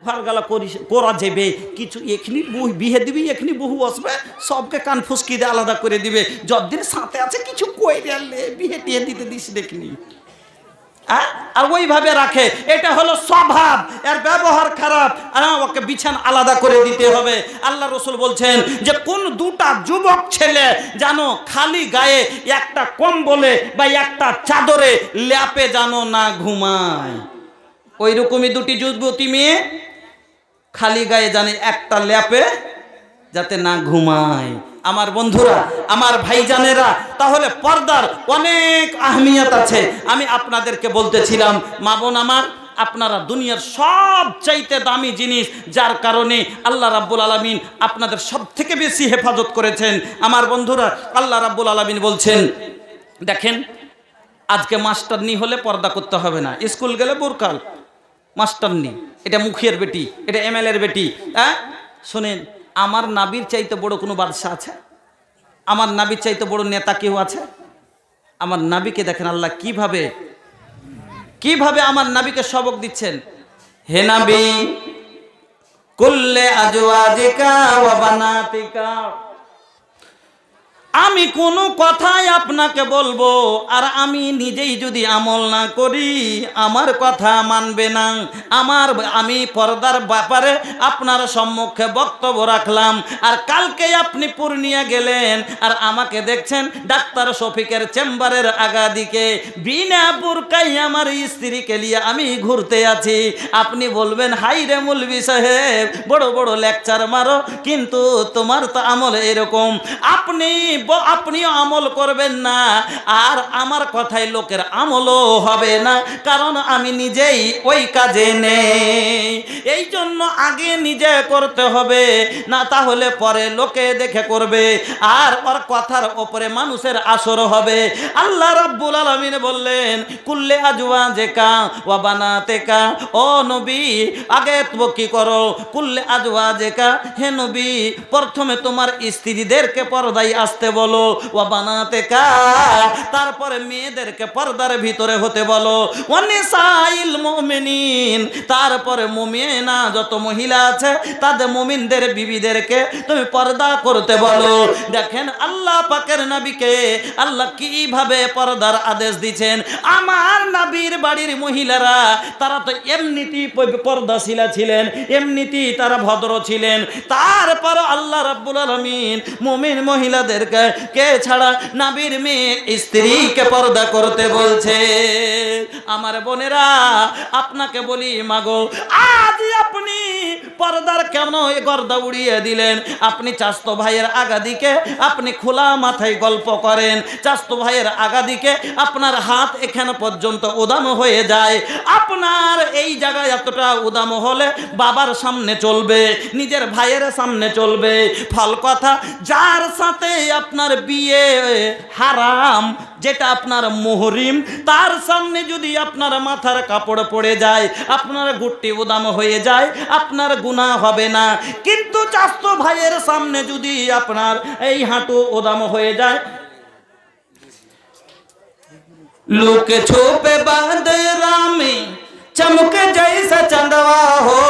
ফারগালা করা যাবে কিছু, এখানে বিহে দিবি, এখানে বহু আসবে, সবকে কান ফুসকি দিয়ে আলাদা করে দিবে। যতদিন সাথে আছে কিছু কই দিলে বিহে টিয়ে দিতে দিস দেখনি, আর ওইভাবে রাখে। এটা হলো স্বভাব, এর ব্যবহার খারাপ, আর ওকে বিছানা আলাদা করে দিতে হবে। আল্লাহ রসুল বলছেন যে কোন দুটা যুবক ছেলে যেন খালি গায়ে একটা কম্বলে বা একটা চাদরে ল্যাপে যেন না ঘুমায়। ওই রকমই দুটি যুবতী মেয়ে খালি গায়ে জানে একটা ল্যাপে যাতে না ঘুমায়। আমার বন্ধুরা, আমার ভাইজানেরা, তাহলে পর্দার অনেক আহমিয়ত আছে। আমি আপনাদেরকে বলতেছিলাম, মা বোন আমার, আপনারা দুনিয়ার সবচাইতে দামি জিনিস, যার কারণে আল্লাহ রাব্বুল আলামিন আপনাদের সব থেকে বেশি হেফাজত করেছেন। আমার বন্ধুরা, আল্লাহ রাব্বুল আলামিন বলছেন, দেখেন আজকে মাস্টারনি হলে পর্দা করতে হবে না, স্কুল গেলে বোরকাল। মাস্টারনি, এটা মুখিয়ার বেটি, এটা এমএলএর বেটি। শোনেন, আমার নাবির চাইতে বড় কোনো বাদশা আছে? আমার নাবির চাইতে বড় নেতা কেউ আছে? আমার নাবিকে দেখেন আল্লাহ কিভাবে আমার নাবিকে সবক দিচ্ছেন। হে নাবি, কুল্লে আজওয়াজিকা ওয়া বানাতিকা, আমি কোনো কথাই আপনাকে বলবো, আর আমি নিজেই যদি আমল না করি আমার কথা মানবে না। আমি পর্দার ব্যাপারে আপনার সম্মুখে বক্তব্য রাখলাম, আর কালকে আপনি পূর্ণিয়া গেলেন আর আমাকে দেখছেন ডাক্তার শফিকের চেম্বারের আগা দিকে বিনা বুরকাই আমার স্ত্রীকে নিয়ে আমি ঘুরতে আছি। আপনি বলবেন, হাই রে মৌলভী সাহেব, বড় বড় লেকচার মারো, কিন্তু তোমার তো আমল এরকম। আপনিও আমল করবেন না, আর আমার কথায় লোকের আমলও হবে না, কারণ আমি নিজেই ওই কাজে নেই। এই জন্য আগে নিজে করতে হবে, না তাহলে পরে লোকে দেখে করবে, আর ওর কথার ওপরে মানুষের আসর হবে। আল্লাহ রাব্বুল আলামিন বললেন, কুল্লে আজওয়াজিকা ওয়া বানাতিকা, ও নবী আগে তুমি কি করো? কুল্লে আজওয়াজিকা, হে নবী প্রথমে তোমার স্ত্রীদেরকে পর্দায় আসতে বলো, ওয়া বানাতিকা, তারপরে মেয়েদেরকে পর্দার ভিতরে হতে বলো, ওয়া নিসাইল মুমিনিন, তারপরে মুমিনা যত মহিলা আছে তাদের মুমিনদের বিবিদেরকে তুমি পর্দা করতে বলো। দেখেন আল্লাহ পাকের নবীকে আল্লাহ কিভাবে পর্দার আদেশ দিয়েছেন। আমার নবীর বাড়ির মহিলারা তারা তো এমনিতেই পর্দাশীলা ছিলেন, এমনিতেই তারা ভদ্র ছিলেন, তারপর আল্লাহ রাব্বুল আলামিন মুমিন মহিলাদেরকে কে ছাড়া নবীর মেয়ে স্ত্রীকে পর্দা করতে বলছে। আমার বোনেরা, আপনাকে বলি মাগো, আজ আপনি পর্দার কেন গর্দা উড়িয়ে দিলেন? আপনি চাস্তো ভাইয়ের আগা দিকে আপনি খোলা মাথায় গল্প করেন, চাস্তো ভাইয়ের আগা দিকে আপনার হাত এখানে পর্যন্ত উদাম হয়ে যায়। আপনার এই জায়গায় এতটা উদাম হলে বাবার সামনে চলবে, নিজের ভাইয়ের সামনে চলবে। ফল কথা, যার সাথে আপনার বিয়ে হারাম, যেটা আপনার মুহরিম, তার সামনে যদি আপনার মাথার কাপড় পড়ে যায়, আপনার গুট্টি উদাম হয়ে যায়, আপনার গুনাহ হবে না। কিন্তু চাস্তো ভাইয়ের সামনে যদি আপনার এই হাঁটু উদাম হয়ে যায়, लोग छुपे बदरा में चमके जैसा चंदवा हो,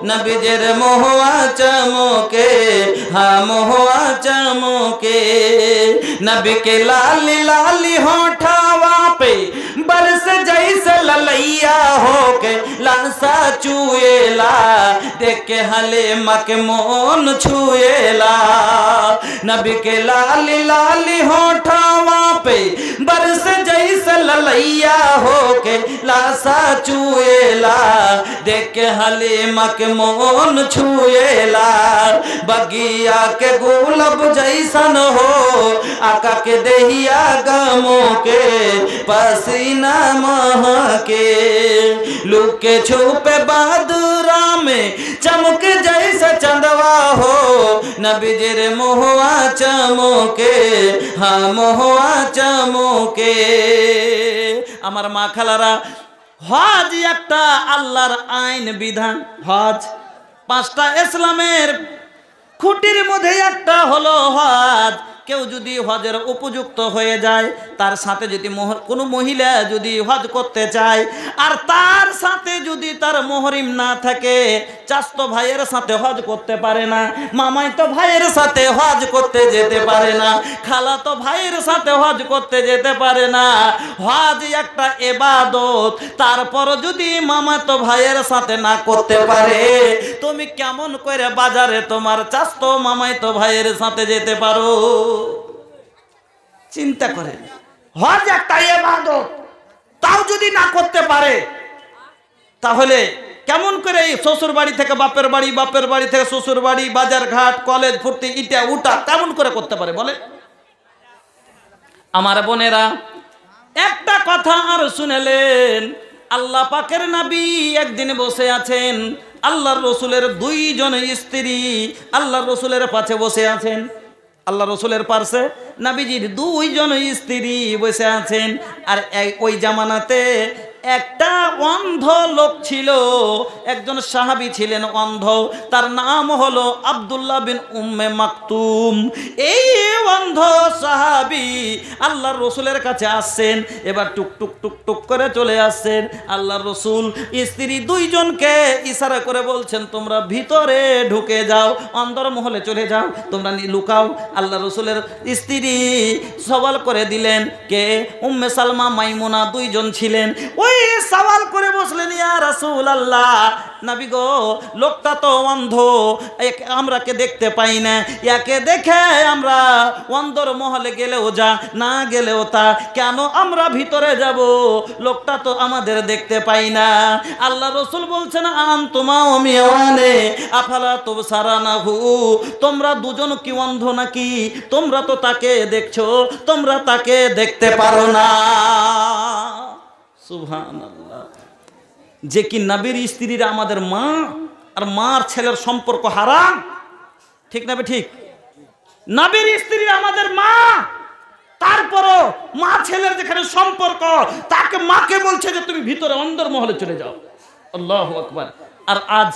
नबीजर मोहवा चमके, हाँ मोहवा चमके, नबी के लाली लाली होठावा पे बरस जैसे ललैया हो के लांसा चुएला, देख के हले मके मोन छुएला। नबी के लाली लाली होठावा पे बरस जैसे ललैया हो के लांसा चुएला, देख के हले मके मोन छुएला। बगिया के गुलाब जैसन हो, आका के देहिया गमो के पसीना महके, लुके छुपे बदरा में चमके जैसा चंदवा हो, नबीजर मोहवा चमके, हाँ मोहवा चमके। আমার মা খালারা, হজ একটা আল্লাহর আইন বিধান। হজ পাঁচটা ইসলামের খুঁটির মধ্যে একটা হলো হজ। কেউ যদি হজের উপযুক্ত হয়ে যায়, তার সাথে যদি কোনো মহিলা যদি হজ করতে চায়, আর তার সাথে যদি তার মুহরিম না থাকে, চাচতো ভাইয়ের সাথে হজ করতে পারে না, মামাইতো ভাইয়ের সাথে হজ করতে যেতে পারে না, খালাতো ভাইয়ের সাথে হজ করতে যেতে পারে না। হজ একটা ইবাদত, তারপর যদি মামাতো ভাইয়ের সাথে না করতে পারে, তুমি কেমন করে বাজারে তোমার চাচতো মামাইতো ভাইয়ের সাথে যেতে পারো? চিন্তা করে, হজ একটা ইবাদত, তাও যদি না করতে পারে, তাহলে কেমন করে এই শ্বশুর বাড়ি থেকে বাপের বাড়ি, বাপের বাড়ি থেকে শ্বশুর বাড়ি, বাজার ঘাট, কলেজ ফুর্তি, ইটা উটা কেমন করে করতে পারে বলে? আমার বোনেরা, একটা কথা আর শুনেলেন, আল্লাহ পাকের নবী একদিন বসে আছেন, আল্লাহর রসুলের দুইজন স্ত্রী আল্লাহর রসুলের পাশে বসে আছেন। আল্লাহ রসুলের পাশে নবীজির দুইজন স্ত্রী বসে আছেন। আর ওই জামানাতে একটা অন্ধ লোক ছিল, একজন সাহাবী ছিলেন অন্ধ, তার নাম হলো আব্দুল্লাহ বিন উম্মে মাকতুম। এই অন্ধ সাহাবী আল্লাহর রসুলের কাছে আসছেন, এবার টুক টুক টুক টুক করে চলে আসছেন। আল্লাহর রসুল স্ত্রী দুইজনকে ইশারা করে বলছেন, তোমরা ভিতরে ঢুকে যাও, অন্দর মহলে চলে যাও, তোমরা লুকাও। আল্লাহ রসুলের স্ত্রী সওয়াল করে দিলেন, কে? উম্মে সালমা, মাইমুনা দুইজন ছিলেন। ওই সওয়াল করে বসলেন, ইয়া রাসূলুল্লাহ, নবী গো, লোকটা তো অন্ধ, আমরা কে দেখতে পাই না, একে দেখে আমরা অন্দর মহলে গেলেও যা, না গেলেও তা, কেন আমরা ভিতরে যাব? লোকটা তো আমাদের দেখতে পাই না। আল্লাহ রসুল বলছেন, আনতুমা ওমিয়ানে আফালা তুবসারানাহু, তোমরা দুজন কি অন্ধ নাকি? তোমরা তো তাকে দেখছো, তোমরা তাকে দেখতে পারো না। সুবহানাল্লাহ। যে কি নবীর স্ত্রীরা আমাদের মা, আর মার ছেলের সম্পর্ক হারাম, ঠিক না? ঠিক। নবীর স্ত্রীরা আমাদের মা, তারপরও মা ছেলের যেখানে সম্পর্ক, তাকে মাকে বলছে যে তুমি ভিতরে অন্দর মহলে চলে যাও। আল্লাহু আকবার। আর আজ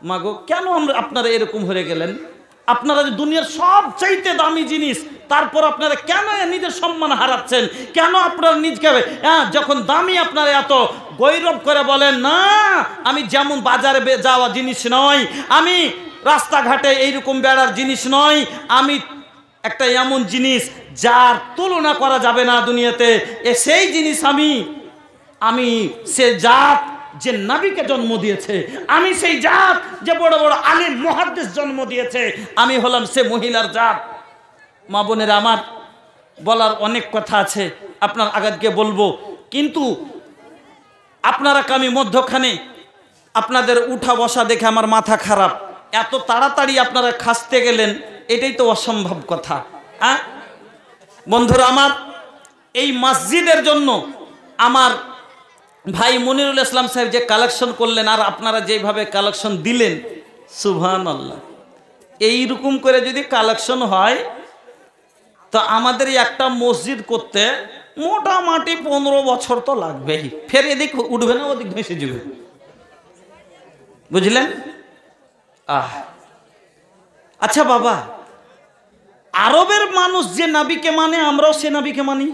মাগো, কেন আপনারা এরকম হয়ে গেলেন? আপনারা যে দুনিয়ার সবচাইতে দামি জিনিস, তারপর আপনারা কেন নিজের সম্মান হারাচ্ছেন? কেন আপনারা নিজকে যখন দামি আপনারা এত গৌরব করে বলেন, না আমি যেমন বাজারে যাওয়া জিনিস নয়, আমি রাস্তাঘাটে এইরকম বেড়ার জিনিস নয়, আমি একটা এমন জিনিস যার তুলনা করা যাবে না দুনিয়াতে, সেই জিনিস আমি সে জাত যে নবীকে জন্ম দিয়েছে, আমি সেই জাত যে বড় বড় আলিম মুহাদ্দিস জন্ম দিয়েছে, আমি হলাম সে মহিলার জাত। মা বোনেরা আমার, বলার অনেক কথা আছে, আপনার আগাতকে বলবো, কিন্তু আপনারা আমি মধ্যখানে আপনাদের উঠা বসা দেখে আমার মাথা খারাপ। এত তাড়াতাড়ি আপনারা খাসতে গেলেন, এটাই তো অসম্ভব কথা। বন্ধুরা আমার, এই মসজিদের জন্য আমার ভাই মনিরুল ইসলাম সাহেব যে কালেকশন করলেন, আর আপনারা যেভাবে কালেকশন দিলেন, সুবহানাল্লাহ, এইরকম করে যদি কালেকশন হয় তো আমাদের একটা মসজিদ করতে মোটামুটি 15 বছর তো লাগবেই। ফের এদিক উঠবে না, ওদিক ভেসে যাবে, বুঝলেন? আচ্ছা বাবা, আরবের মানুষ যে নবীকে মানে, আমরাও সে নবীকে মানি।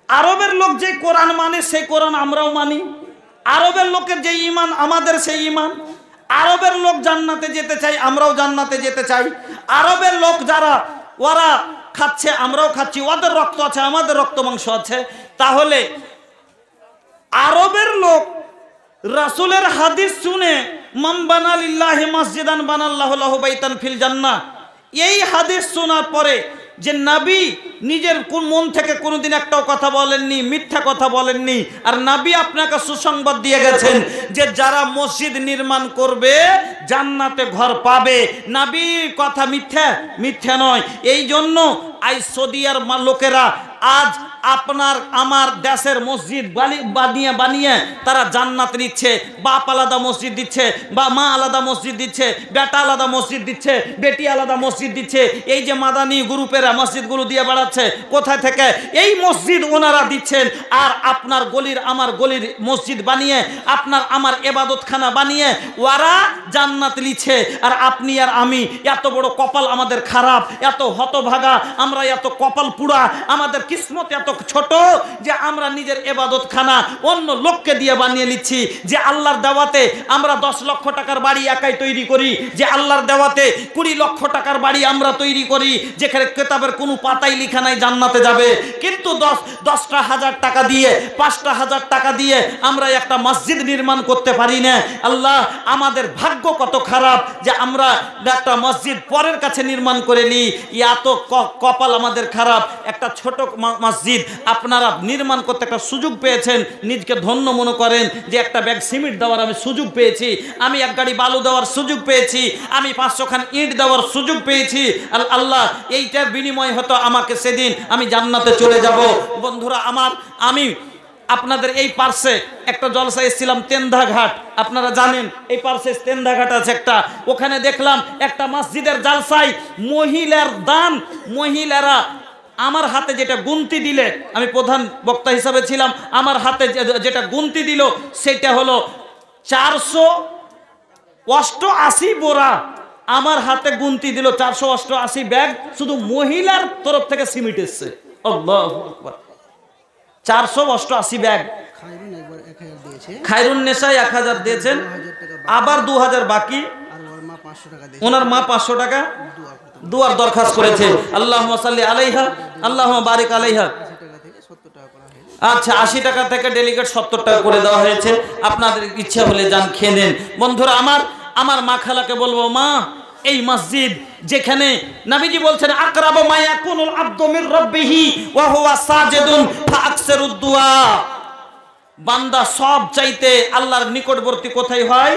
আরবের লোক যে কোরআন মানে, সেই কোরআন আমরাও মানি। আরবের লোকের যে ঈমান, আমাদের সেই ঈমান। আরবের লোক জান্নাতে যেতে চাই, আমরাও জান্নাতে যেতে চাই। আরবের লোক যারা, ওরা খাচ্ছে, আমরাও খাচ্ছি, ওদের রক্ত আছে, আমাদের রক্ত মাংস আছে। তাহলে আরবের লোক রাসূলের হাদিস শুনে, মান বানা লিল্লাহি মসজিদান বানাল্লাহু লাহু বাইতান ফিল জান্নাহ, এই হাদিস শোনার পরে যে নবী নিজের কোন মন থেকে কোনোদিন একটাও কথা বলেননি, মিথ্যা কথা বলেননি, আর নবী আপনাকে সুসংবাদ দিয়ে গেছেন যে যারা মসজিদ নির্মাণ করবে জান্নাতে ঘর পাবে। নবীর কথা মিথ্যা নয়। এই জন্য আই সৌদিয়ার লোকেরা আজ আপনার আমার দেশের মসজিদ বানিয়ে তারা জান্নাত নিচ্ছে। বাপ আলাদা মসজিদ দিচ্ছে, বা মা আলাদা মসজিদ দিচ্ছে, বেটা আলাদা মসজিদ দিচ্ছে, বেটি আলাদা মসজিদ দিচ্ছে। এই যে মাদানি গ্রুপেরা মসজিদগুলো দিয়ে বেড়াচ্ছে, কোথায় থেকে এই মসজিদ ওনারা দিচ্ছেন। আর আপনার গলির আমার গলির মসজিদ বানিয়ে, আপনার আমার ইবাদতখানা বানিয়ে ওরা জান্নাত নিচ্ছে। আর আপনি আর আমি, এত বড় কপাল আমাদের খারাপ, এত হতভাগা আমরা, এত কপাল পুরা, আমাদের কিসমত এত ছোট যে আমরা নিজের ইবাদতখানা অন্য লোককে দিয়ে বানিয়ে নিচ্ছি। যে আল্লাহর দাওয়াতে আমরা 10 লক্ষ টাকার বাড়ি একাই তৈরি করি, যে আল্লাহর দাওয়াতে 20 লক্ষ টাকার বাড়ি আমরা তৈরি করি, যেখানে কিতাবের কোনো পাতাই লেখা নাই জান্নাতে যাবে, কিন্তু 10টা হাজার টাকা দিয়ে 5টা হাজার টাকা দিয়ে আমরা একটা মসজিদ নির্মাণ করতে পারি না। আল্লাহ, আমাদের ভাগ্য কত খারাপ যে আমরা একটা মসজিদ পরের কাছে নির্মাণ করে নিই। এত কপাল আমাদের খারাপ। একটা ছোট মসজিদ আপনারা নির্মাণ করতে একটা সুযোগ পেয়েছেন, নিজকে ধন্য মনে করেন যে একটা ব্যাগ সিমেন্ট দেওয়ার আমি সুযোগ পেয়েছি, আমি এক গাড়ি বালু দেওয়ার সুযোগ পেয়েছি, আমি 500 খান ইট দেওয়ার সুযোগ পেয়েছি। আল্লাহ, এইটার বিনিময় হয়তো আমাকে সেদিন আমি জান্নাতে চলে যাব। বন্ধুরা আমার, আমি আপনাদের এই পার্শ্বে একটা জলসা এসেছিলাম তেন্দা ঘাট, আপনারা জানেন এই পার্শ্বে তেন্দা ঘাট আছে একটা, ওখানে দেখলাম একটা মসজিদের জালসায় মহিলার দান, মহিলারা আমার হাতে যেটা গুনতি দিলে, আমি প্রধান বক্তা হিসাবে ছিলাম, আমার হাতে যেটা গুনতি দিল সেটা হলো 488 বোরা। আমার হাতে গুনতি দিল 488 ব্যাগ, শুধু মহিলার তরফ থেকে সিমেন্ট এসছে। আল্লাহু আকবার, 488 ব্যাগ। খায়রুন নেসা 1000 দিয়েছেন, আবার 2000 বাকি, ওনার মা 500 টাকা দুয়ার দরখাস্ত করেছে। আল্লাহুম্মা সাল্লি আলাইহা, আল্লাহুম্মা বারিক আলাইহা। আচ্ছা, 80 টাকা থেকে ডেলিগেট 70 টাকা করে দেওয়া হয়েছে। আপনাদের ইচ্ছা হলে যান খেয়ে নেন। বন্ধুরা আমার মা খালাকে বলবো, মা, এই মসজিদ যেখানে নবীজি বলছেন আকরাবু মা ইয়াকুনুল আবদু মির রাব্বিহি ওয়া হুয়া সাজিদুন ফাআকসিরুদ দুআ, বান্দা সব চাইতে আল্লাহর নিকটবর্তী কোথায় হয়?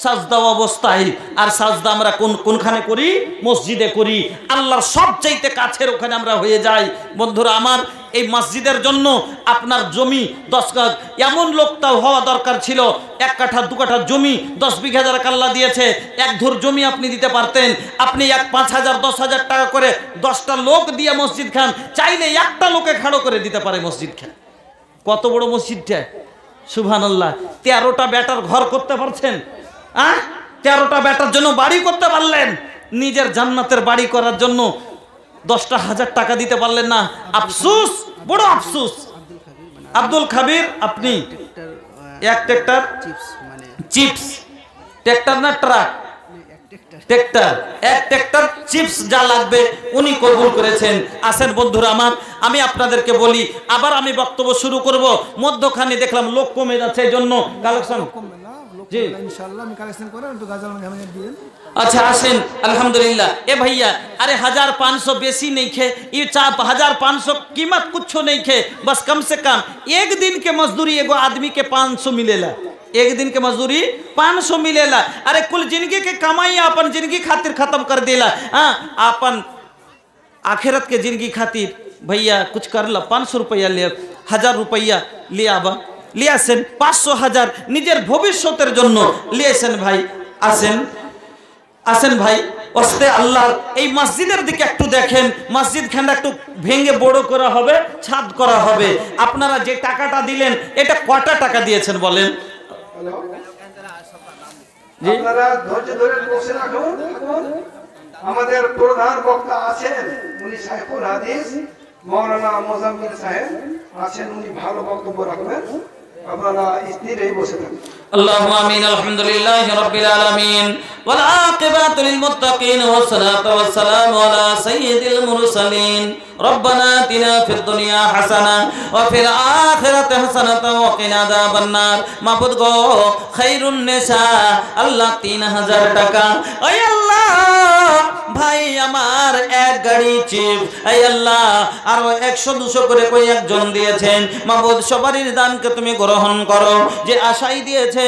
সাজদা অবস্থায়। আর সাজদা আমরা কোনখানে করি? মসজিদে করি। আল্লাহর সব চাইতে কাছের ওখানে আমরা হয়ে যাই। বন্ধুরা আমার, এই মসজিদের জন্য আপনার জমি 10 কাঠ, এমন লোকটাও হওয়া দরকার ছিল 1 কাঠা 2 কাঠা জমি 10 বিঘা যারা আল্লাহ দিয়েছে, 1 ধুর জমি আপনি দিতে পারতেন। আপনি 5,000 10,000 টাকা করে 10টা লোক দিয়ে মসজিদ খান, চাইলে একটা লোকে খাড়ো করে দিতে পারে মসজিদ খান। কত বড় মসজিদটা, সুবহানাল্লাহ। 13টা বেটার ঘর করতে পারছেন, 13টা বেটার জন্য বাড়ি করতে পারলেন, নিজের জান্নাতের বাড়ি করার জন্য 10টা হাজার টাকা দিতে পারলেন না। আফসোস, বড় আফসোস। আব্দুল খাবির, আপনি এক ট্রাক্টর চিপস, ট্রাক্টর না ট্রাক, ট্রাক্টর, এক ট্রাক্টর চিপস যা লাগবে উনি কবুল করেছেন। আসেন বন্ধুরা আমার, আমি আপনাদেরকে বলি, আবার আমি বক্তব্য শুরু করব। মধ্যখানে দেখলাম লোক কমে যাচ্ছে, এই জন্য কালেকশন, জি ইনশাআল্লাহ আমি কালেকশন করে একটু গাজাল में দিবেন। अच्छा आसेन अल्हम्दुलिल्लाह। ए भैया, अरे 1500 बेसी नहीं खे, ये 1500 कीमत कुछ नहीं खे, बस कम से कम एक दिन के मजदूरी एगो आदमी के 500 मिलेला, एक दिन के मजदूरी 500 मिलेला। अरे कुल जिंदगी के कमाई अपन जिंदगी खातिर खत्म कर देला। हाँ, अपन आखिरत के जिंदगी खातिर भैया कुछ कर ला, 500 रुपया ले, 1000 रुपया ले आबा, ले आसेन 500 1000 निजेर भविष्यतेर जন্য लिएছেন भाई। আসেন ভাই, ওস্তে আল্লাহর এই মসজিদের দিকে একটু দেখেন। মসজিদ খানটা একটু ভেঙে বড় করা হবে, ছাদ করা হবে। আপনারা যে টাকাটা দিলেন, এটা কটা টাকা দিয়েছেন বলেন? আপনারা ধৈর্য ধরে বসে রাখুন। আমাদের প্রধান বক্তা আছেন, উনি শাইখুল হাদিস মাওলানা মোজাম্মেল সাহেব আছেন, উনি ভালো বক্তব্য রাখবেন। আপনারা স্থিরেই বসে থাকুন। اللهم آمين। الحمد لله رب العالمين والعاقبة للمتقين والصلاة والسلام على سيد المرسلين ربنا آتنا في الدنيا حسنة وفي الآخرة حسنة وقنا عذاب النار। মাবুদ গো, খায়রুন নেসা আল্লাহ 3000 টাকা। ওই আল্লাহ, ভাই আমার এক গাড়ি চিপস, এই আল্লাহ আরো 100-200 করে কই একজন দিয়েছেন। মাবুদ সবারই দানকে তুমি গ্রহণ করো, যে আশাই দিয়েছে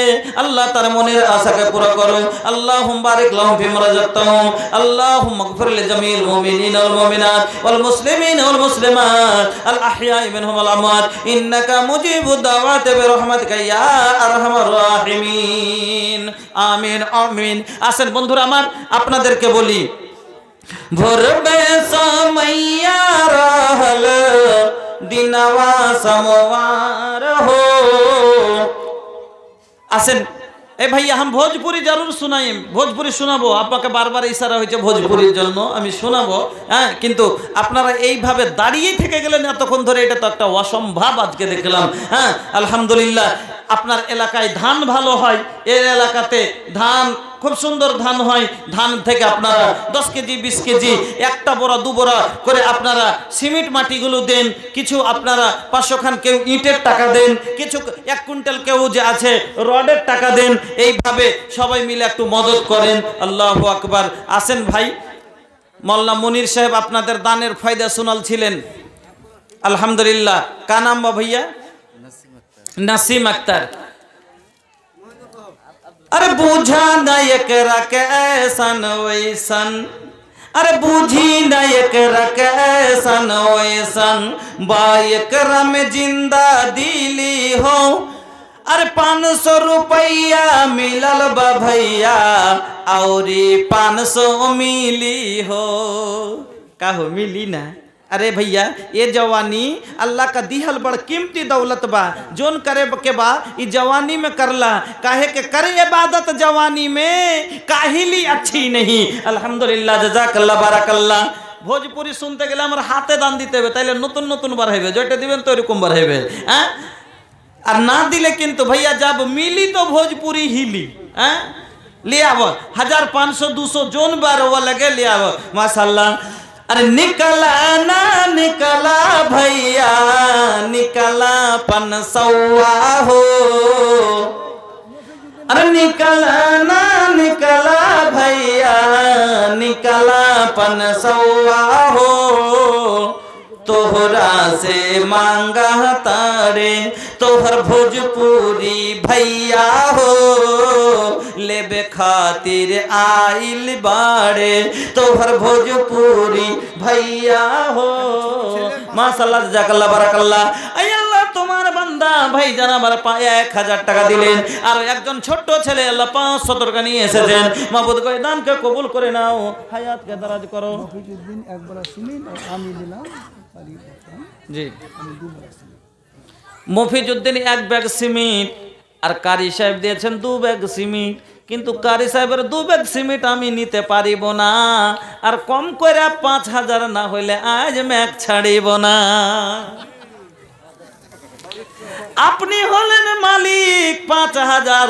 আল্লাহ তার মনের আশাকে পুরো করো। আল্লাহুম্মা বারিক লাহুম ফিমা রাযাকতাহুম, আল্লাহুম্মা গফির লিজামিল মুমিনিনা ওয়াল মুমিনাত ওয়াল মুসলিমিনা ওয়াল মুসলিমাত আল আহইয়াই মিনহুম ওয়াল আমওয়াত ইন্নাকা মুজিবুদ দাওয়াতি বিরহমাতিকা ইয়া আরহামার রাহিমিন। আমিন আমিন। আসেন বন্ধুরা আমার, আপনাদেরকে বলি, ভরবে সময়য়া রহল দিনवा समवार हो। আসেন ए भैया हम भोजपुरी जरूर सुनाई भोजपुरी শোনাবো আপনাকে বারবার ইশারা হয়েছে ভোজপুরির জন্য আমি শোনাবো হ্যাঁ কিন্তু আপনারা এইভাবে দাঁড়িয়ে থেকে গেলেন এতক্ষণ ধরে এটা তো একটা অসম্ভব আজকে দেখলাম হ্যাঁ আলহামদুলিল্লাহ আপনার এলাকায় ধান ভালো হয় এর এলাকাতে ধান খুব সুন্দর ধান হয় ধান থেকে আপনারা 10 কেজি 20 কেজি একটা বড় দু বড় করে আপনারা সিমেন্ট মাটিগুলো দেন কিছু আপনারা 500 খান কেউ ইটের টাকা দেন কিছু 1 কুইন্টাল কেউ যে আছে রডের টাকা দেন এইভাবে সবাই মিলে একটু মদত করেন আল্লাহু আকবার আসেন ভাই মোল্লা মুনির সাহেব আপনাদের দানের ফায়দা শোনাল ছিলেন আলহামদুলিল্লাহ কা নাম বা भैया नसीम अख्तर अरे बुझा न एकरा के ऐसन वैसन अरे बुझी न एकरा के ऐसन वैसन बा एकरा में जिंदा दिली हो अरे 500 रुपया मिलल बा भैया औरी 500 मिली हो का हो मिली ना अरे भैया ये जवानी अल्लाह का दिहल बड़ कीमती दौलत बा जोन करे के बा ई जवानी में करला काहे के करे इबादत जवानी में काहिली अच्छी नहीं अल्हम्दुलिल्लाह जजाकल्लाह बाराकल्लाह भोजपुरी सुनते गेले हमर हाथे दान दिते হবে তাইলে নতুন নতুন বার হবে যেটা দিবেন তো এরকম বার হবে হ্যাঁ আর না দিলে কিন্তু भैया जब मिली तो भोजपुरी हिली हैं ले आवो 1500 200 जोन बार वो लगे ले आवो माशाल्लाह अरे निकला ना निकला भैया निकला 500 हो अरे निकला ना निकला भैया निकला 500 हो तोहरा से मांगा तारे तोहर भोजपुरी भैया हो लेबे खातिर आइल बाड़े तोहर भोजपुरी भैया हो माशाल्लाह जजाकल्लाह बाराकल्लाह आई अल्लाह তোমার বান্দা ভাই জানা আমার পায়ে 1000 টাকা দিলেন আর একজন ছোট ছেলে আল্লাহ 500 টাকা নিয়ে এসেছেন মাবুদ কই দানকে কবুল করে নাও হায়াতকে দারাজ করো মফিজউদ্দিন একবার আসলেন আর আমি দিলাম জি মফিজউদ্দিন এক ব্যাগ সিমেন্ট আর কারি সাহেব দিয়েছেন 2 ব্যাগ সিমেন্ট কিন্তু কারি সাহেবের 2 ব্যাগ সিমেন্ট আমি নিতে পারিব না আর কম করে 5000 না হইলে আজ ম্যাক ছাড়িব না আপনি হলেন মালিক 5000